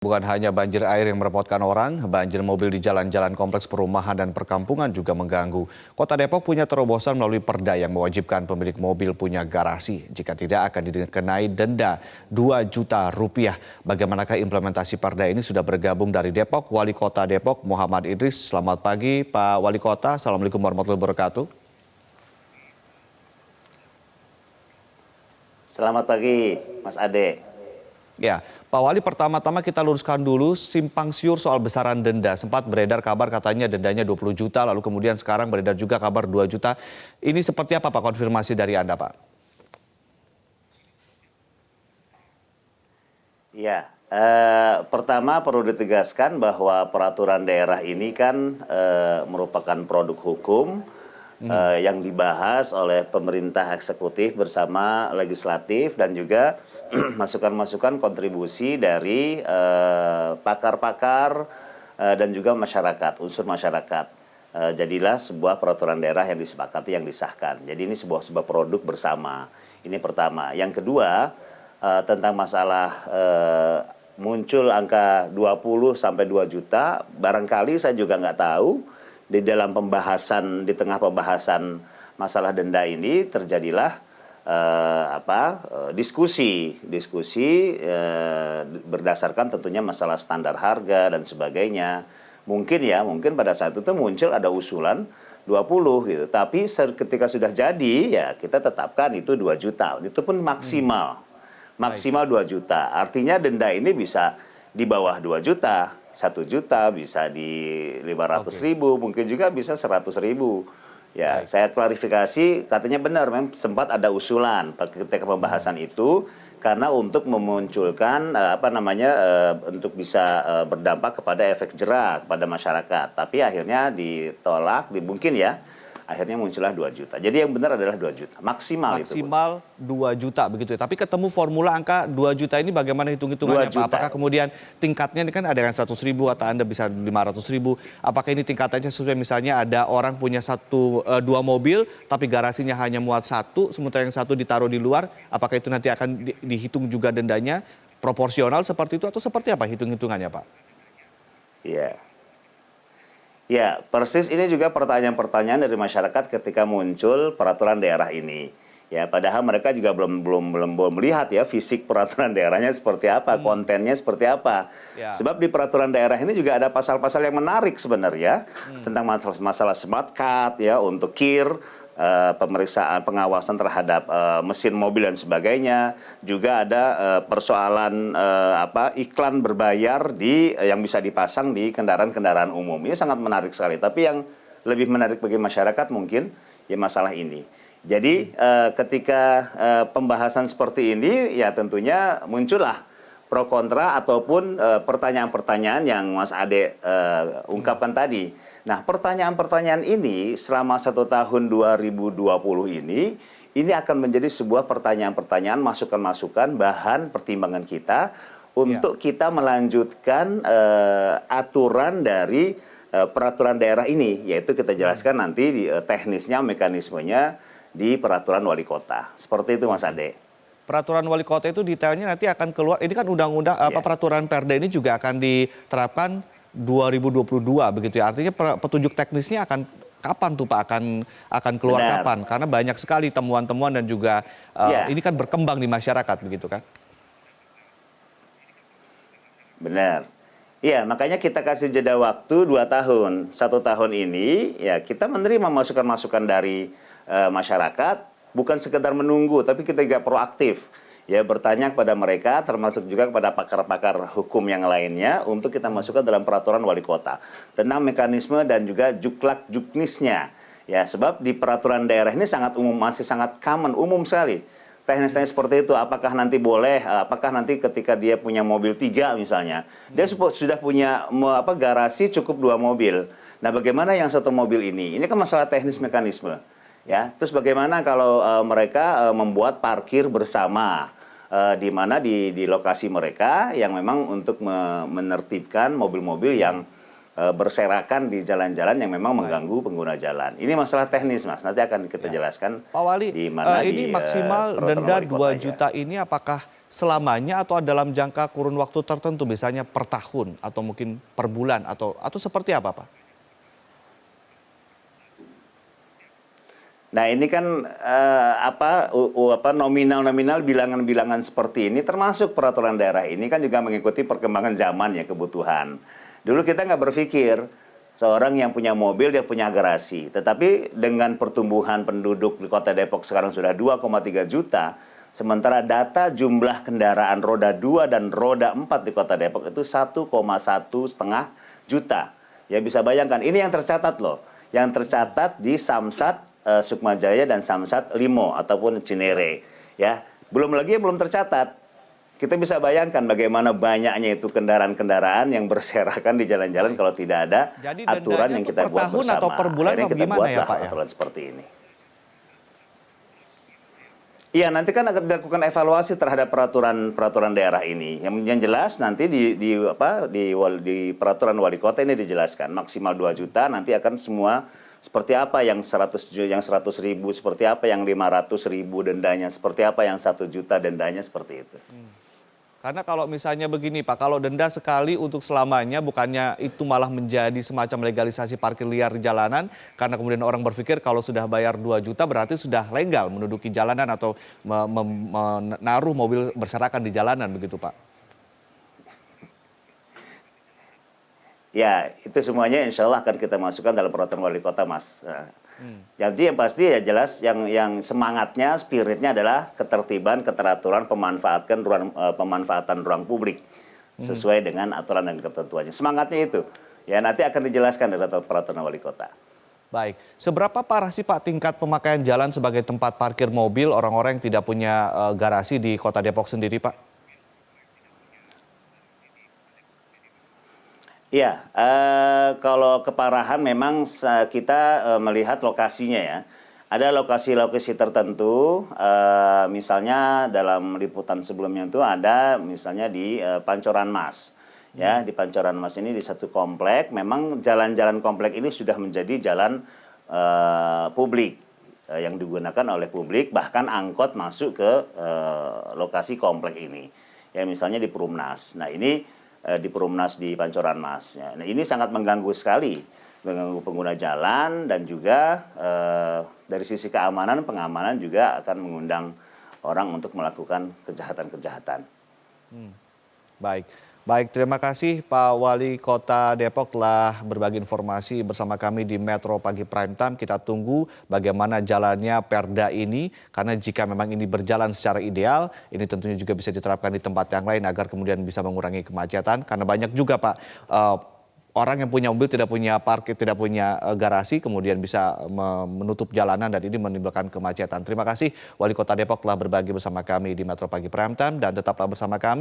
Bukan hanya banjir air yang merepotkan orang, banjir mobil di jalan-jalan kompleks perumahan dan perkampungan juga mengganggu. Kota Depok punya terobosan melalui perda yang mewajibkan pemilik mobil punya garasi. Jika tidak akan dikenai denda 2 juta rupiah. Bagaimanakah implementasi perda ini sudah bergabung dari Depok, Wali Kota Depok Muhammad Idris. Selamat pagi Pak Wali Kota, Assalamualaikum warahmatullahi wabarakatuh. Selamat pagi, Mas Ade. Ya, Pak Wali, pertama-tama kita luruskan dulu simpang siur soal besaran denda. Sempat beredar kabar katanya dendanya 20 juta, lalu kemudian sekarang beredar juga kabar 2 juta. Ini seperti apa Pak konfirmasi dari Anda, Pak? Ya, pertama perlu ditegaskan bahwa peraturan daerah ini kan merupakan produk hukum yang dibahas oleh pemerintah eksekutif bersama legislatif dan juga masukan-masukan kontribusi dari pakar-pakar dan juga masyarakat, unsur masyarakat. Jadilah sebuah peraturan daerah yang disepakati, yang disahkan. Jadi ini sebuah produk bersama. Ini pertama. Yang kedua, tentang masalah muncul angka 20 sampai 2 juta, barangkali saya juga nggak tahu di dalam pembahasan, di tengah pembahasan masalah denda ini terjadilah diskusi berdasarkan tentunya masalah standar harga dan sebagainya. Mungkin pada saat itu muncul ada usulan 20 gitu. Tapi ketika sudah jadi ya kita tetapkan itu 2 juta. Itu pun maksimal. Maksimal 2 juta. Artinya denda ini bisa di bawah 2 juta, 1 juta, bisa di 500.000, mungkin juga bisa 100.000. Ya, saya klarifikasi, katanya benar, memang sempat ada usulan ketika pembahasan itu, karena untuk memunculkan untuk bisa berdampak kepada efek jera kepada masyarakat. Tapi akhirnya ditolak, mungkin ya, akhirnya muncullah 2 juta. Jadi yang benar adalah 2 juta, maksimal itu. Maksimal 2 juta begitu ya. Tapi ketemu formula angka 2 juta ini bagaimana hitung-hitungannya Pak? Apakah kemudian tingkatnya ini kan ada yang 100.000 atau Anda bisa 500.000. Apakah ini tingkatannya sesuai, misalnya ada orang punya dua mobil tapi garasinya hanya muat satu, sementara yang satu ditaruh di luar. Apakah itu nanti akan dihitung juga dendanya proporsional seperti itu atau seperti apa hitung-hitungannya Pak? Iya. Ya, persis ini juga pertanyaan-pertanyaan dari masyarakat ketika muncul peraturan daerah ini. Ya, padahal mereka juga belum melihat ya fisik peraturan daerahnya seperti apa, kontennya seperti apa. Ya. Sebab di peraturan daerah ini juga ada pasal-pasal yang menarik sebenarnya tentang masalah smart card ya untuk KIR, pemeriksaan pengawasan terhadap mesin mobil dan sebagainya. Juga ada persoalan iklan berbayar yang bisa dipasang di kendaraan-kendaraan umum. Ini sangat menarik sekali. Tapi yang lebih menarik bagi masyarakat mungkin ya masalah ini. Jadi ketika pembahasan seperti ini ya tentunya muncullah pro kontra ataupun pertanyaan-pertanyaan yang Mas Ade ungkapkan tadi. Nah, pertanyaan-pertanyaan ini selama 1 tahun 2020 ini akan menjadi sebuah pertanyaan-pertanyaan, masukan-masukan, bahan pertimbangan kita untuk kita melanjutkan aturan dari peraturan daerah ini, yaitu kita jelaskan nanti teknisnya, mekanismenya di peraturan wali kota. Seperti itu Mas Ade. Peraturan wali kota itu detailnya nanti akan keluar, ini kan undang-undang peraturan Perda ini juga akan diterapkan 2022 begitu ya. Artinya petunjuk teknisnya akan kapan tuh Pak akan keluar? Benar. Kapan? Karena banyak sekali temuan-temuan dan juga ini kan berkembang di masyarakat begitu kan. Benar. Iya, makanya kita kasih jeda waktu 2 tahun. 1 tahun ini ya kita menerima masukan-masukan dari masyarakat, bukan sekedar menunggu tapi kita juga proaktif. Ya, bertanya kepada mereka, termasuk juga kepada pakar-pakar hukum yang lainnya untuk kita masukkan dalam peraturan wali kota tentang mekanisme dan juga juklak-juknisnya. Ya, sebab di peraturan daerah ini sangat umum, masih sangat common, umum sekali. Teknis-teknis seperti itu, apakah nanti boleh, apakah nanti ketika dia punya mobil 3 misalnya, dia sudah punya garasi cukup 2 mobil. Nah, bagaimana yang 1 mobil ini? Ini kan masalah teknis mekanisme. Ya, terus bagaimana kalau mereka membuat parkir bersama? Di mana di lokasi mereka yang memang untuk menertibkan mobil-mobil yang berserakan di jalan-jalan yang memang mengganggu pengguna jalan. Ini masalah teknis, Mas. Nanti akan kita jelaskan. Pak Wali, di mana ini maksimal denda 2 juta ini apakah selamanya atau dalam jangka kurun waktu tertentu, misalnya per tahun atau mungkin per bulan atau seperti apa, Pak? Nah ini kan nominal-nominal bilangan-bilangan seperti ini termasuk peraturan daerah ini kan juga mengikuti perkembangan zaman ya, kebutuhan. Dulu kita nggak berpikir seorang yang punya mobil dia punya garasi. Tetapi dengan pertumbuhan penduduk di Kota Depok sekarang sudah 2,3 juta, sementara data jumlah kendaraan roda 2 dan roda 4 di Kota Depok itu 1,1 setengah juta. Ya bisa bayangkan, ini yang tercatat loh. Yang tercatat di Samsat Sukmajaya dan Samsat Limo ataupun Cinere, ya. Belum lagi yang belum tercatat. Kita bisa bayangkan bagaimana banyaknya itu kendaraan-kendaraan yang berserakan di jalan-jalan kalau tidak ada Jadi aturan yang kita per buat tahun bersama. atau per bulan Akhirnya atau kita gimana ya, buatlah Pak ya? aturan seperti ini. Iya, nanti kan akan dilakukan evaluasi terhadap peraturan daerah ini. Yang jelas nanti di peraturan wali kota ini dijelaskan maksimal 2 juta, nanti akan semua seperti apa yang 100 ribu, seperti apa yang 500 ribu dendanya, seperti apa yang 1 juta dendanya, seperti itu. Karena kalau misalnya begini Pak, kalau denda sekali untuk selamanya bukannya itu malah menjadi semacam legalisasi parkir liar di jalanan, karena kemudian orang berpikir kalau sudah bayar 2 juta berarti sudah legal menduduki jalanan atau menaruh mobil berserakan di jalanan begitu Pak. Ya, itu semuanya insya Allah akan kita masukkan dalam peraturan wali kota, Mas. Jadi yang pasti ya jelas yang semangatnya, spiritnya adalah ketertiban, keteraturan, pemanfaatan ruang publik sesuai dengan aturan dan ketentuannya. Semangatnya itu. Ya nanti akan dijelaskan dalam peraturan wali kota. Baik, seberapa parah sih Pak tingkat pemakaian jalan sebagai tempat parkir mobil orang-orang yang tidak punya garasi di Kota Depok sendiri, Pak? Iya, kalau keparahan memang kita melihat lokasinya ya. Ada lokasi-lokasi tertentu, misalnya dalam liputan sebelumnya itu ada misalnya di Pancoran Mas. Ya, di Pancoran Mas ini di satu komplek, memang jalan-jalan komplek ini sudah menjadi jalan publik yang digunakan oleh publik, bahkan angkot masuk ke lokasi komplek ini. Ya, misalnya di Perumnas. Nah, ini di Perumnas di Pancoran Mas. Ya, nah, ini sangat mengganggu sekali, mengganggu pengguna jalan dan juga dari sisi keamanan, pengamanan juga akan mengundang orang untuk melakukan kejahatan-kejahatan. Baik. Baik, terima kasih Pak Wali Kota Depok telah berbagi informasi bersama kami di Metro Pagi Prime Time. Kita tunggu bagaimana jalannya Perda ini, karena jika memang ini berjalan secara ideal, ini tentunya juga bisa diterapkan di tempat yang lain agar kemudian bisa mengurangi kemacetan. Karena banyak juga Pak, orang yang punya mobil tidak punya parkir, tidak punya garasi, kemudian bisa menutup jalanan dan ini menimbulkan kemacetan. Terima kasih Wali Kota Depok telah berbagi bersama kami di Metro Pagi Prime Time dan tetaplah bersama kami.